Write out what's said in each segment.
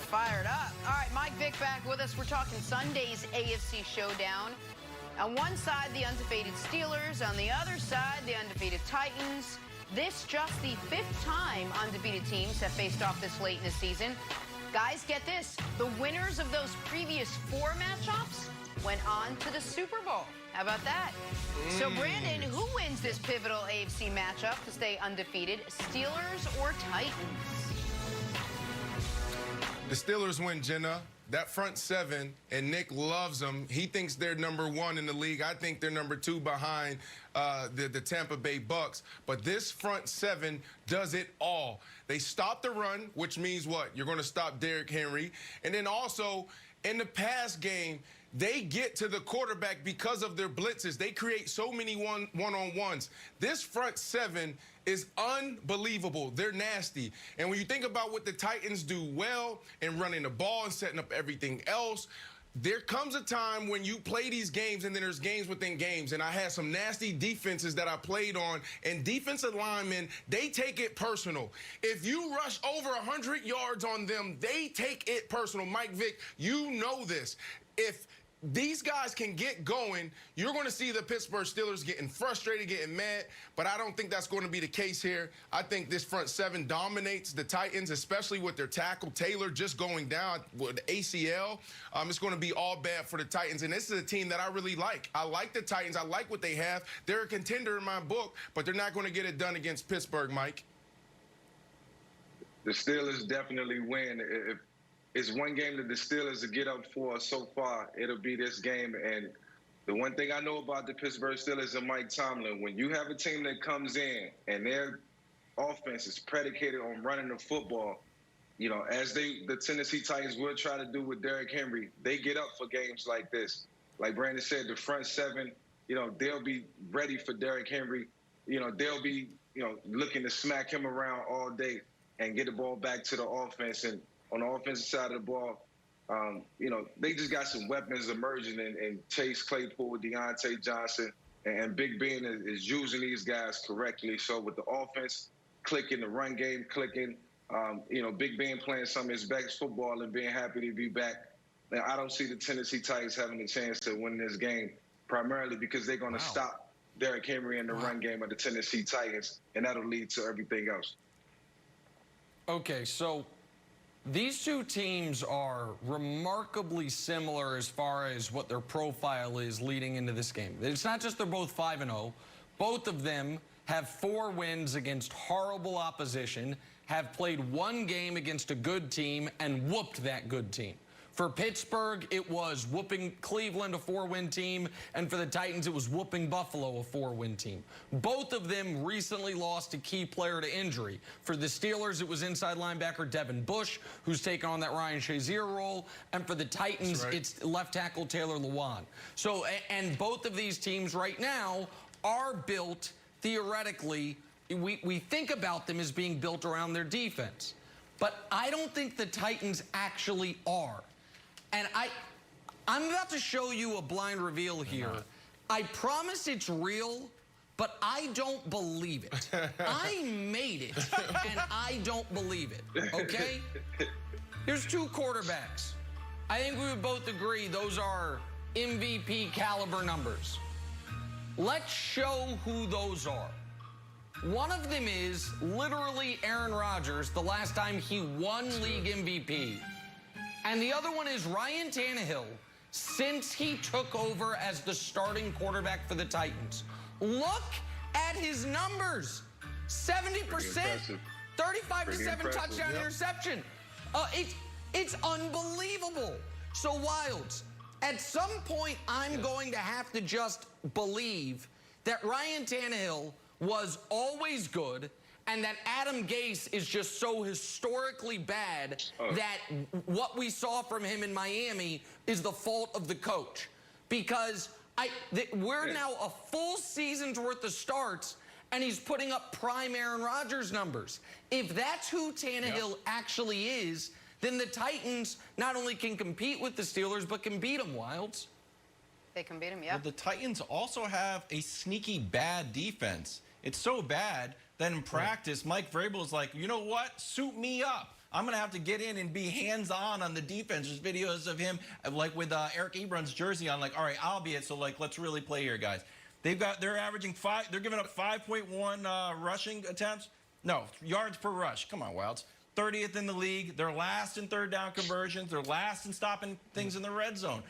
fired up. All right, Mike Vick back with us. We're talking Sunday's AFC showdown. On one side, the undefeated Steelers. On the other side, the undefeated Titans. This just the 5th time undefeated teams have faced off this late in the season. Guys, get this. The winners of those previous 4 matchups went on to the Super Bowl. How about that? So, Brandon, who wins this pivotal AFC matchup to stay undefeated, Steelers or Titans? The Steelers win, Jenna. That front 7, and Nick loves them. He thinks they're #1 in the league. I think they're #2 behind the Tampa Bay Bucks. But this front 7 does it all. They stop the run, which means what? You're going to stop Derrick Henry. And then also, in the pass game, they get to the quarterback because of their blitzes. They create so many one-on-ones. This front 7 is unbelievable. They're nasty. And when you think about what the Titans do well in running the ball and setting up everything else, there comes a time when you play these games and then there's games within games. And I had some nasty defenses that I played on. And defensive linemen, they take it personal. If you rush over 100 yards on them, they take it personal. Mike Vick, you know this. If these guys can get going, you're going to see the Pittsburgh Steelers getting frustrated, getting mad, but I don't think that's going to be the case here. I think this front 7 dominates the Titans, especially with their tackle, Taylor, just going down with the ACL. It's going to be all bad for the Titans, and this is a team that I really like. I like the Titans. I like what they have. They're a contender in my book, but they're not going to get it done against Pittsburgh, Mike. The Steelers definitely win. If it's one game that the Steelers will get up for so far, it'll be this game. And the one thing I know about the Pittsburgh Steelers and Mike Tomlin, when you have a team that comes in and their offense is predicated on running the football, you know, as the Tennessee Titans will try to do with Derrick Henry, they get up for games like this. Like Brandon said, the front 7, you know, they'll be ready for Derrick Henry. You know, they'll be, you know, looking to smack him around all day and get the ball back to the offense. And on the offensive side of the ball, you know, they just got some weapons emerging in Chase Claypool, Deontay Johnson, and Big Ben is using these guys correctly. So with the offense clicking, the run game clicking, you know, Big Ben playing some of his best football and being happy to be back. Now, I don't see the Tennessee Titans having a chance to win this game, primarily because they're going to stop Derrick Henry in the run game of the Tennessee Titans, and that'll lead to everything else. Okay, so these two teams are remarkably similar as far as what their profile is leading into this game. It's not just they're both 5-0. Both of them have 4 wins against horrible opposition, have played 1 game against a good team and whooped that good team. For Pittsburgh, it was whooping Cleveland, a 4-win team, and for the Titans, it was whooping Buffalo, a 4-win team. Both of them recently lost a key player to injury. For the Steelers, it was inside linebacker Devin Bush, who's taken on that Ryan Shazier role, and for the Titans, it's left tackle Taylor Lewan. So, and both of these teams right now are built, theoretically, we think about them as being built around their defense. But I don't think the Titans actually are. And I'm about to show you a blind reveal here. I promise it's real, but I don't believe it. I made it, and I don't believe it, okay? Here's 2 quarterbacks. I think we would both agree those are MVP caliber numbers. Let's show who those are. One of them is literally Aaron Rodgers, the last time he won league MVP. And the other one is Ryan Tannehill, since he took over as the starting quarterback for the Titans. Look at his numbers. 70%, 35-7 touchdown interception. It's unbelievable. So, Wilds, at some point, I'm going to have to just believe that Ryan Tannehill was always good, and that Adam Gase is just so historically bad that what we saw from him in Miami is the fault of the coach. Because we're now a full season's worth of starts, and he's putting up prime Aaron Rodgers numbers. If that's who Tannehill actually is, then the Titans not only can compete with the Steelers, but can beat them, Wilds. They can beat them, yeah. Well, the Titans also have a sneaky bad defense. It's so bad that in practice, Mike Vrabel is like, you know what? Suit me up. I'm going to have to get in and be hands-on on the defense. There's videos of him, like with Eric Ebron's jersey on, like, all right, I'll be it, so, like, let's really play here, guys. They're averaging they're giving up 5.1 rushing attempts. No, yards per rush. Come on, Wilds. 30th in the league. They're last in third down conversions. They're last in stopping things in the red zone.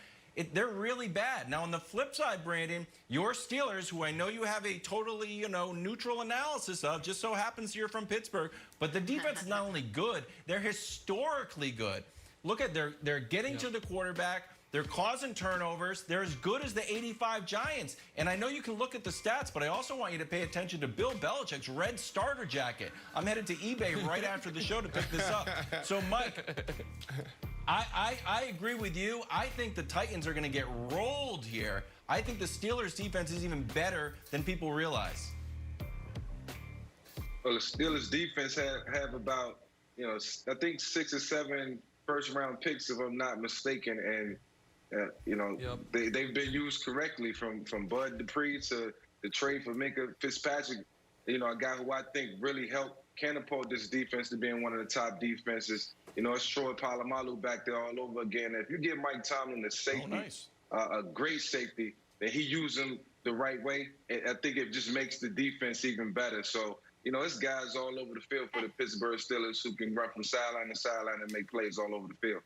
They're really bad. Now, on the flip side, Brandon, your Steelers, who I know you have a totally, neutral analysis of, just so happens you're from Pittsburgh, but the defense is not only good, they're historically good. Look at, they're getting to the quarterback. They're causing turnovers. They're as good as the 85 Giants. And I know you can look at the stats, but I also want you to pay attention to Bill Belichick's red starter jacket. I'm headed to eBay right after the show to pick this up. So, Mike, I agree with you. I think the Titans are going to get rolled here. I think the Steelers' defense is even better than people realize. Well, the Steelers' defense have about, I think 6 or 7 first-round picks, if I'm not mistaken, and they've been used correctly from Bud Dupree to the trade for Minka Fitzpatrick, a guy who I think really helped catapult this defense to being one of the top defenses. It's Troy Polamalu back there all over again. If you give Mike Tomlin the safety, a great safety, and he uses him the right way, I think it just makes the defense even better. So, it's guys all over the field for the Pittsburgh Steelers who can run from sideline to sideline and make plays all over the field.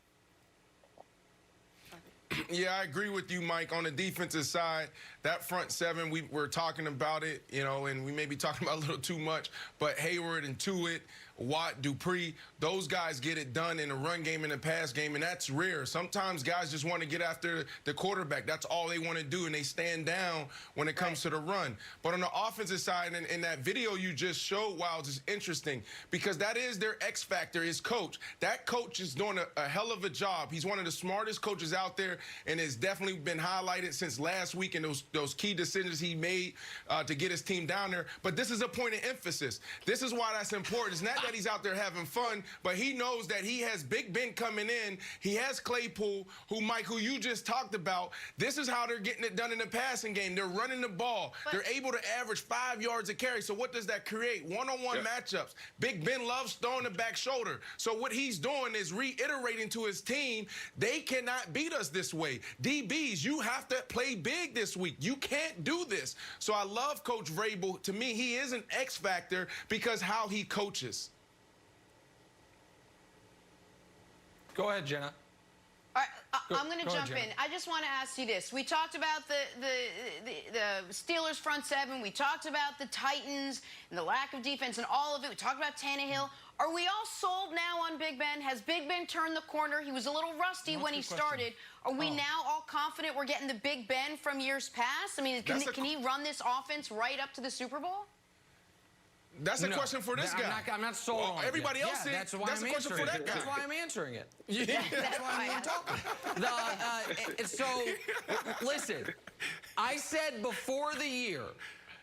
Yeah, I agree with you, Mike. On the defensive side, that front seven, we're talking about it, and we may be talking about a little too much, but Hayward and Tuitt, Watt, Dupree, those guys get it done in the run game and the pass game, and that's rare. Sometimes guys just want to get after the quarterback. That's all they want to do, and they stand down when it comes to the run. But on the offensive side, and that video you just showed, Wilds, is interesting because that is their X factor, his coach. That coach is doing a hell of a job. He's one of the smartest coaches out there, and has definitely been highlighted since last week and those key decisions he made to get his team down there. But this is a point of emphasis. This is why that's important. It's not that he's out there having fun, but he knows that he has Big Ben coming in. He has Claypool, who you just talked about. This is how they're getting it done in the passing game. They're running the ball. They're able to average 5 yards a carry. So what does that create? One-on-one matchups. Big Ben loves throwing the back shoulder. So what he's doing is reiterating to his team, they cannot beat us this way. DBs, you have to play big this week. You can't do this. So I love Coach Vrabel. To me, he is an X factor because how he coaches. Go ahead, Jenna. All right, I'm going to jump in. I just want to ask you this. We talked about the Steelers front seven. We talked about the Titans and the lack of defense and all of it. We talked about Tannehill. Are we all sold now on Big Ben? Has Big Ben turned the corner? He was a little rusty when he started. Are we now all confident we're getting the Big Ben from years past? I mean, can he run this offense right up to the Super Bowl? That's a question for this guy. I'm not sold on it. Everybody else is. That's why that's I'm a question for that guy. That's why I'm answering it. That's why I'm talking. So, listen, I said before the year,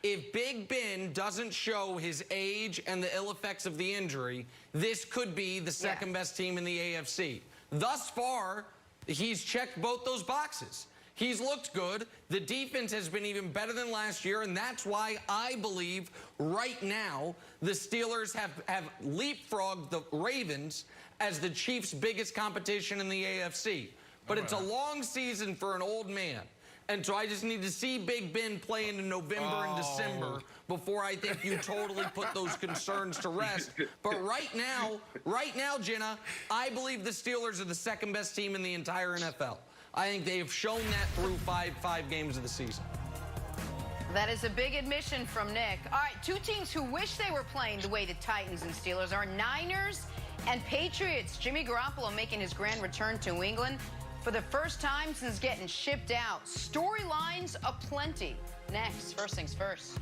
if Big Ben doesn't show his age and the ill effects of the injury, this could be the second best team in the AFC. Thus far, he's checked both those boxes. He's looked good. The defense has been even better than last year, and that's why I believe right now the Steelers have leapfrogged the Ravens as the Chiefs' biggest competition in the AFC. But it's a long season for an old man. And so I just need to see Big Ben playing in November and December before I think you totally put those concerns to rest. But right now, Jenna, I believe the Steelers are the second best team in the entire NFL. I think they have shown that through five games of the season. That is a big admission from Nick. All right, two teams who wish they were playing the way the Titans and Steelers are Niners and Patriots. Jimmy Garoppolo making his grand return to New England for the first time since getting shipped out. Storylines aplenty. Next, first things first.